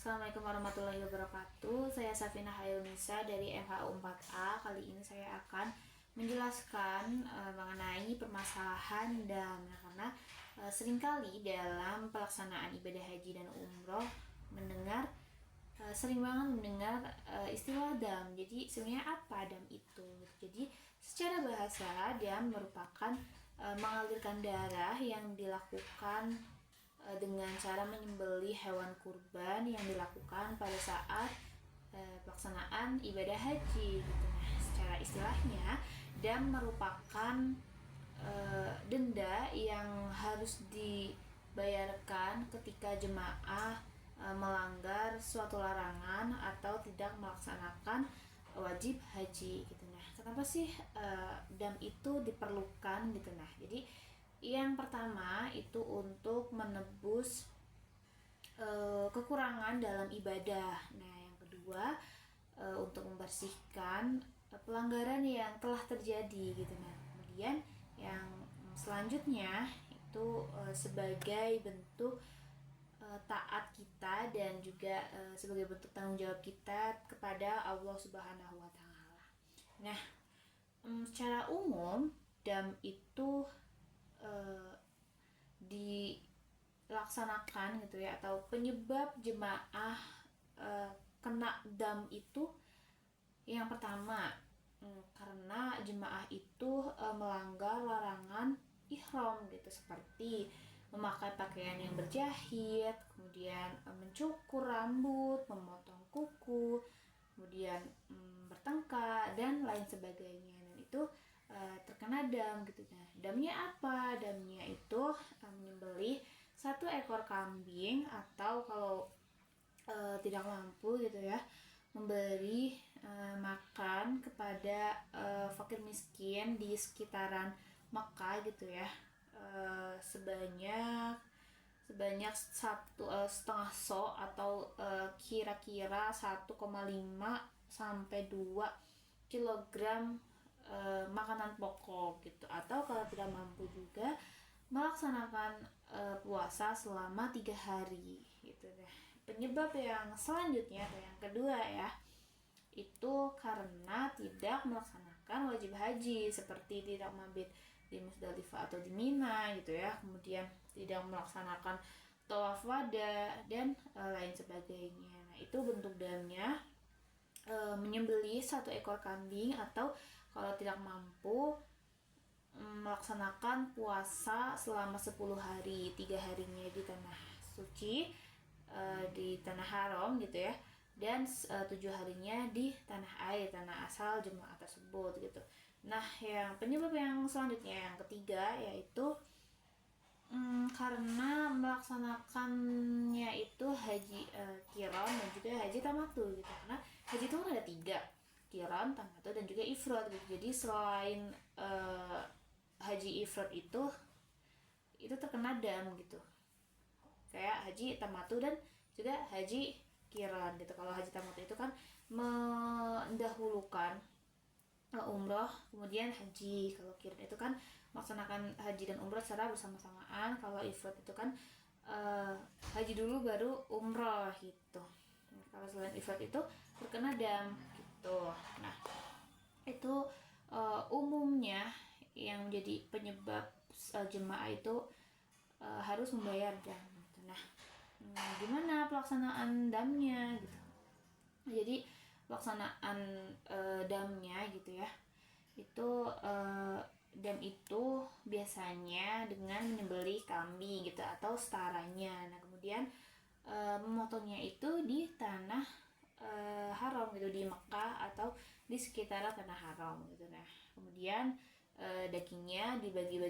Assalamualaikum warahmatullahi wabarakatuh. Saya Safina Hayunisa dari MHU 4A. Kali ini saya akan menjelaskan mengenai permasalahan dam, karena seringkali dalam pelaksanaan ibadah haji dan umroh sering banget mendengar istilah dam. Jadi sebenarnya apa dam itu? Jadi secara bahasa dam merupakan mengalirkan darah yang dilakukan dengan cara menyembelih hewan kurban yang dilakukan pada saat pelaksanaan ibadah haji gitu. Nah, secara istilahnya dam merupakan denda yang harus dibayarkan ketika jemaah melanggar suatu larangan atau tidak melaksanakan wajib haji gitu. Nah, kenapa sih dam itu diperlukan gitu? Nah, jadi yang pertama itu untuk menebus kekurangan dalam ibadah. Nah, yang kedua untuk membersihkan pelanggaran yang telah terjadi gitu. Nah, kemudian yang selanjutnya itu sebagai bentuk taat kita dan juga sebagai bentuk tanggung jawab kita kepada Allah Subhanahu wa taala. Nah, secara umum dam itu dilaksanakan gitu ya, atau penyebab jemaah kena dam itu yang pertama karena jemaah itu melanggar larangan ihram gitu, seperti memakai pakaian yang berjahit, kemudian mencukur rambut, memotong kuku, kemudian bertengkar dan lain sebagainya. Dan itu terkena dam gitu. Nah, damnya apa? Damnya itu menyembelih satu ekor kambing, atau kalau tidak mampu gitu ya, memberi makan kepada fakir miskin di sekitaran Mekah gitu ya, sebanyak satu setengah so, atau kira-kira 1,5 sampai 2 kilogram makanan pokok gitu. Atau kalau tidak mampu juga melaksanakan puasa selama 3 hari gitu deh. Penyebab yang selanjutnya atau yang kedua ya, itu karena tidak melaksanakan wajib haji, seperti tidak mabit di Musdalifah atau di Mina gitu ya, kemudian tidak melaksanakan tawaf wada dan lain sebagainya. Nah, itu bentuk damnya menyembelih satu ekor kambing, atau kalau tidak mampu melaksanakan puasa selama 10 hari, 3 harinya di tanah suci, di tanah haram gitu ya, dan 7 harinya di tanah air, tanah asal jemaah tersebut gitu. Nah, yang penyebab yang selanjutnya yang ketiga yaitu karena melaksanakannya itu haji qiran dan juga haji tamattu gitu. Karena haji itu kan ada 3, qiran, tamattu, dan juga ifrad gitu. Jadi selain haji ifrad itu terkena dam gitu, kayak haji tamattu dan juga haji qiran gitu. Kalau haji tamattu itu kan mendahulukan umroh kemudian haji. Kalau qiran itu kan melaksanakan haji dan umroh secara bersama-samaan. Kalau ifrad itu kan haji dulu baru umroh gitu. Nah, kalau selain ifrad itu terkena dam gitu. Nah, itu umumnya yang menjadi penyebab jemaah itu harus membayar dam gitu. Nah, gimana pelaksanaan damnya gitu? Jadi pelaksanaan damnya gitu ya, itu dam itu biasanya dengan menyembelih kambing gitu atau setaranya. Nah, kemudian memotongnya itu di tanah haram gitu, di Mekah atau di sekitar tanah haram gitu. Nah, kemudian dagingnya dibagi-bagi